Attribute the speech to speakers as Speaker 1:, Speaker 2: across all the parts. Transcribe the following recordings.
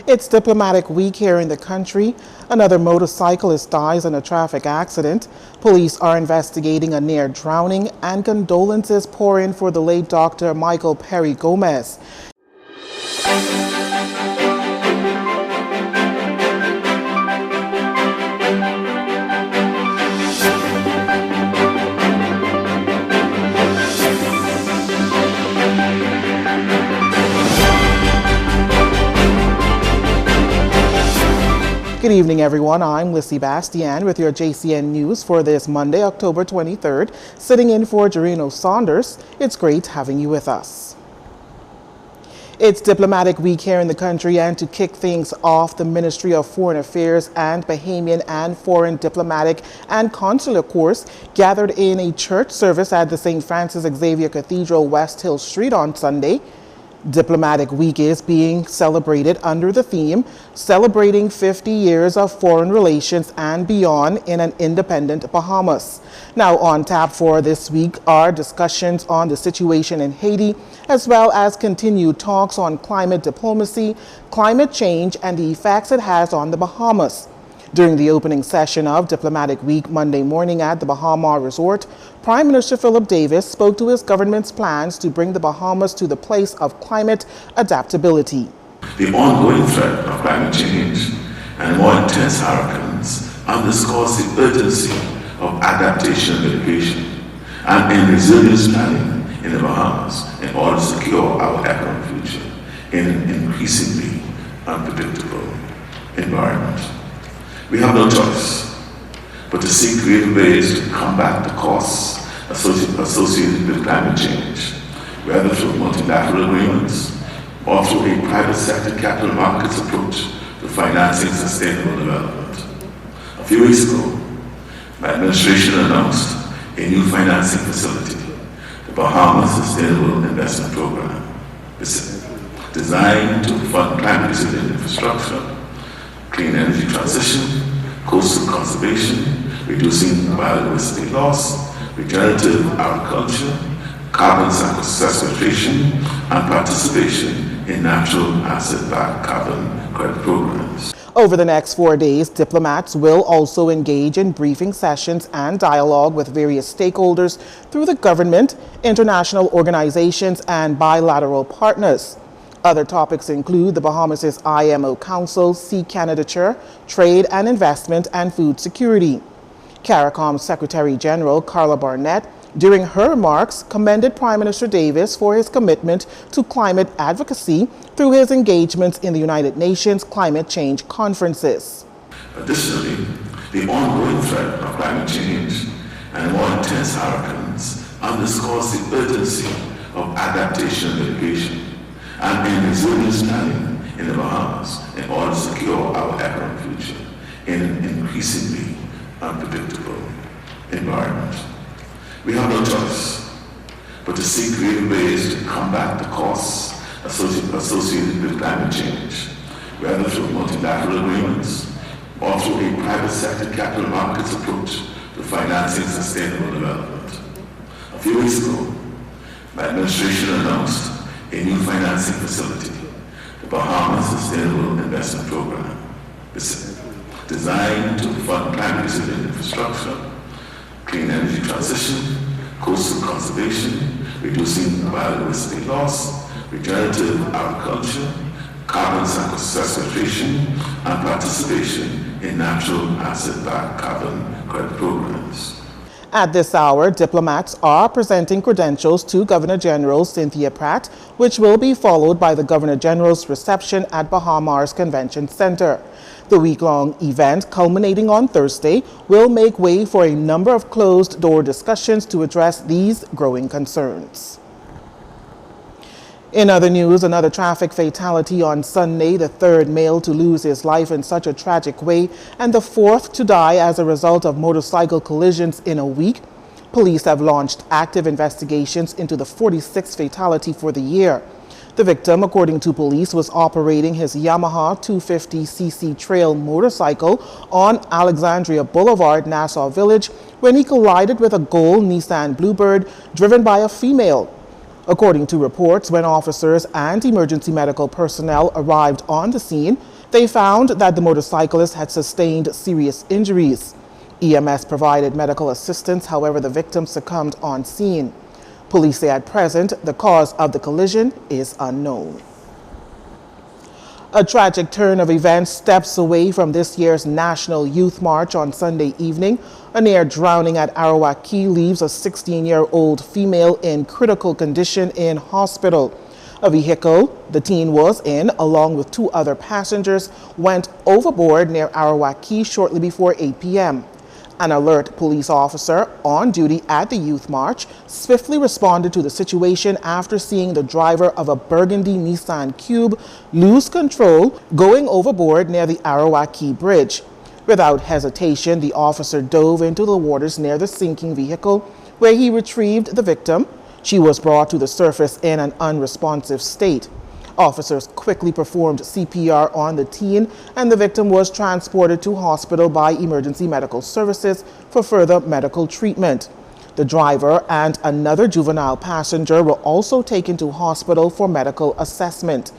Speaker 1: It's diplomatic week here in the country. Another motorcyclist dies in a traffic accident. Police are investigating a near drowning, and condolences pour in for the late Dr. Michael Perry Gomez. Good evening, everyone. I'm Lissy Bastian with your JCN News for this Monday, October 23rd. Sitting in for Jarino Saunders, it's great having you with us. It's diplomatic week here in the country, and to kick things off, the Ministry of Foreign Affairs and Bahamian and Foreign Diplomatic and Consular Corps gathered in a church service at the St. Francis Xavier Cathedral, West Hill Street on Sunday. Diplomatic Week is being celebrated under the theme, Celebrating 50 Years of Foreign Relations and Beyond in an Independent Bahamas. Now on tap for this week are discussions on the situation in Haiti, as well as continued talks on climate diplomacy, climate change, and the effects it has on the Bahamas. During the opening session of Diplomatic Week Monday morning at the Bahama Resort, Prime Minister Philip Davis spoke to his government's plans to bring the Bahamas to the place of climate adaptability.
Speaker 2: The ongoing threat of climate change and more intense hurricanes underscores the urgency of adaptation and mitigation and in resilience planning in the Bahamas in order to secure our economic future in an increasingly unpredictable environment. We have no choice but to seek creative ways to combat the costs associated with climate change, whether through multilateral agreements or through a private sector capital markets approach to financing sustainable development. A few weeks ago, my administration announced a new financing facility, the Bahamas Sustainable Investment Program, designed to fund climate resilient infrastructure, clean energy transition, coastal conservation, reducing biodiversity loss, regenerative agriculture, carbon sequestration, and participation in natural asset-backed carbon credit programs.
Speaker 1: Over the next 4 days, diplomats will also engage in briefing sessions and dialogue with various stakeholders through the government, international organizations, and bilateral partners. Other topics include the Bahamas' IMO Council, sea candidature, trade and investment, and food security. CARICOM's Secretary General Carla Barnett, during her remarks, commended Prime Minister Davis for his commitment to climate advocacy through his engagements in the United Nations climate change conferences.
Speaker 2: Additionally, the ongoing threat of climate change and more intense hurricanes underscores the urgency of adaptation and mitigation and in resilience planning in the Bahamas in order to secure our economic future in an increasingly unpredictable environment. We have no choice but to seek creative ways to combat the costs associated with climate change, whether through multilateral agreements or through a private sector capital markets approach to financing sustainable development. A few weeks ago, my administration announced a new financing facility, the Bahamas Sustainable Investment Program, designed to fund climate resilient infrastructure, clean energy transition, coastal conservation, reducing biodiversity loss, regenerative agriculture, carbon sequestration, and participation in natural asset-backed carbon credit programs.
Speaker 1: At this hour, diplomats are presenting credentials to Governor General Cynthia Pratt, which will be followed by the Governor General's reception at Bahamas Convention Center. The week-long event, culminating on Thursday, will make way for a number of closed-door discussions to address these growing concerns. In other news, another traffic fatality on Sunday, the third male to lose his life in such a tragic way, and the fourth to die as a result of motorcycle collisions in a week. Police have launched active investigations into the 46th fatality for the year. The victim, according to police, was operating his Yamaha 250cc trail motorcycle on Alexandria Boulevard, Nassau Village, when he collided with a gold Nissan Bluebird driven by a female. According to reports, when officers and emergency medical personnel arrived on the scene, they found that the motorcyclist had sustained serious injuries. EMS provided medical assistance, however, the victim succumbed on scene. Police say at present the cause of the collision is unknown. A tragic turn of events steps away from this year's National Youth March on Sunday evening. A near drowning at Arawak Key leaves a 16-year-old female in critical condition in hospital. A vehicle the teen was in, along with 2 other passengers, went overboard near Arawak Key shortly before 8 p.m. An alert police officer on duty at the Youth March swiftly responded to the situation after seeing the driver of a burgundy Nissan Cube lose control going overboard near the Arawak Key Bridge. Without hesitation, the officer dove into the waters near the sinking vehicle, where he retrieved the victim. She was brought to the surface in an unresponsive state. Officers quickly performed CPR on the teen, and the victim was transported to hospital by emergency medical services for further medical treatment. The driver and another juvenile passenger were also taken to hospital for medical assessment.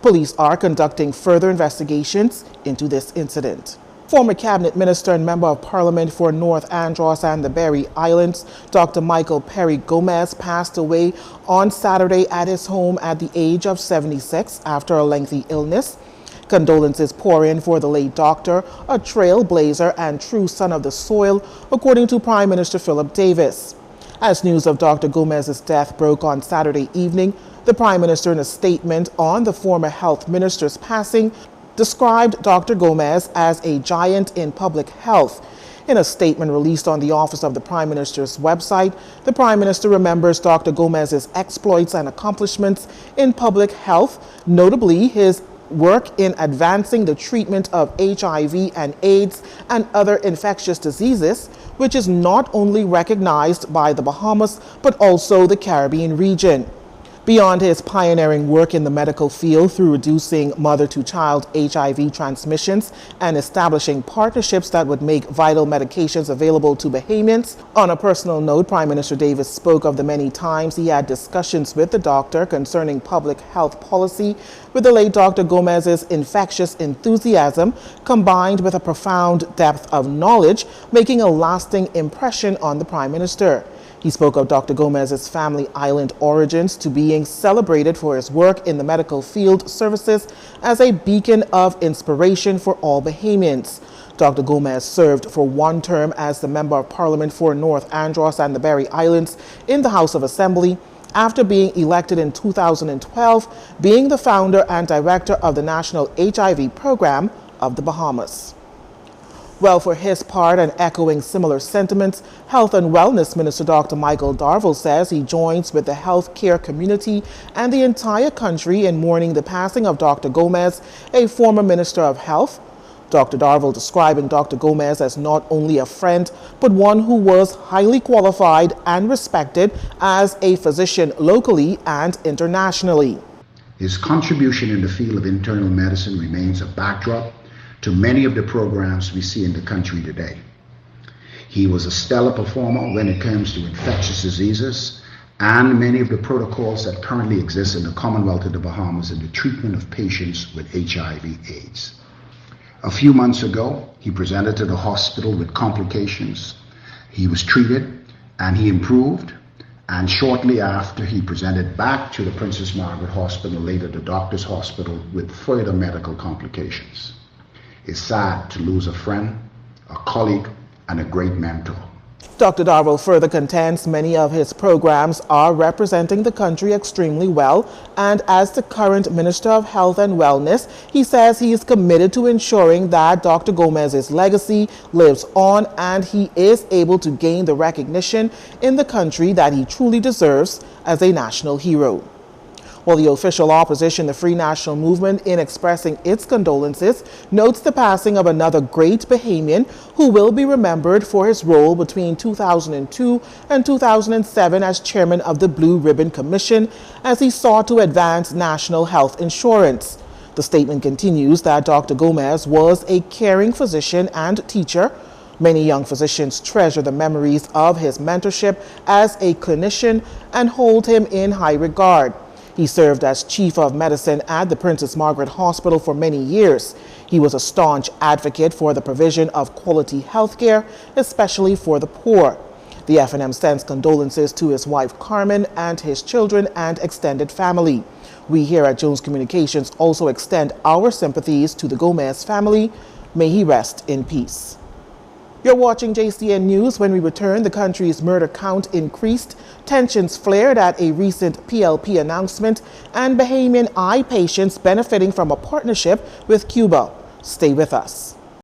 Speaker 1: Police are conducting further investigations into this incident. Former Cabinet Minister and Member of Parliament for North Andros and the Berry Islands, Dr. Michael Perry Gomez, passed away on Saturday at his home at the age of 76 after a lengthy illness. Condolences pour in for the late doctor, a trailblazer and true son of the soil, according to Prime Minister Philip Davis. As news of Dr. Gomez's death broke on Saturday evening, the Prime Minister, in a statement on the former health minister's passing, described Dr. Gomez as a giant in public health. In a statement released on the Office of the Prime Minister's website, the Prime Minister remembers Dr. Gomez's exploits and accomplishments in public health, notably his work in advancing the treatment of HIV and AIDS and other infectious diseases, which is not only recognized by the Bahamas but also the Caribbean region. Beyond his pioneering work in the medical field through reducing mother-to-child HIV transmissions and establishing partnerships that would make vital medications available to Bahamians, on a personal note, Prime Minister Davis spoke of the many times he had discussions with the doctor concerning public health policy, with the late Dr. Gomez's infectious enthusiasm combined with a profound depth of knowledge, making a lasting impression on the Prime Minister. He spoke of Dr. Gomez's family island origins to being celebrated for his work in the medical field services as a beacon of inspiration for all Bahamians. Dr. Gomez served for 1 term as the Member of Parliament for North Andros and the Berry Islands in the House of Assembly, after being elected in 2012, being the founder and director of the National HIV Program of the Bahamas. Well, for his part, and echoing similar sentiments, Health and Wellness Minister Dr. Michael Darville says he joins with the healthcare community and the entire country in mourning the passing of Dr. Gomez, a former Minister of Health. Dr. Darville describing Dr. Gomez as not only a friend, but one who was highly qualified and respected as a physician locally and internationally.
Speaker 3: His contribution in the field of internal medicine remains a backdrop to many of the programs we see in the country today. He was a stellar performer when it comes to infectious diseases and many of the protocols that currently exist in the Commonwealth of the Bahamas in the treatment of patients with HIV/AIDS. A few months ago, he presented to the hospital with complications. He was treated and he improved, and shortly after he presented back to the Princess Margaret Hospital, later the Doctors Hospital, with further medical complications. It's sad to lose a friend, a colleague, and a great mentor.
Speaker 1: Dr. Darville further contends many of his programs are representing the country extremely well, and as the current Minister of Health and Wellness, he says he is committed to ensuring that Dr. Gomez's legacy lives on and he is able to gain the recognition in the country that he truly deserves as a national hero. While the official opposition, the Free National Movement, in expressing its condolences, notes the passing of another great Bahamian who will be remembered for his role between 2002 and 2007 as chairman of the Blue Ribbon Commission as he sought to advance national health insurance. The statement continues that Dr. Gomez was a caring physician and teacher, Many young physicians treasure the memories of his mentorship as a clinician and hold him in high regard. He served as chief of medicine at the Princess Margaret Hospital for many years. He was a staunch advocate for the provision of quality health care, especially for the poor. The FNM sends condolences to his wife Carmen and his children and extended family. We here at Jones Communications also extend our sympathies to the Gomez family. May he rest in peace. You're watching JCN News. When we return, the country's murder count increased, tensions flared at a recent PLP announcement, and Bahamian eye patients benefiting from a partnership with Cuba. Stay with us.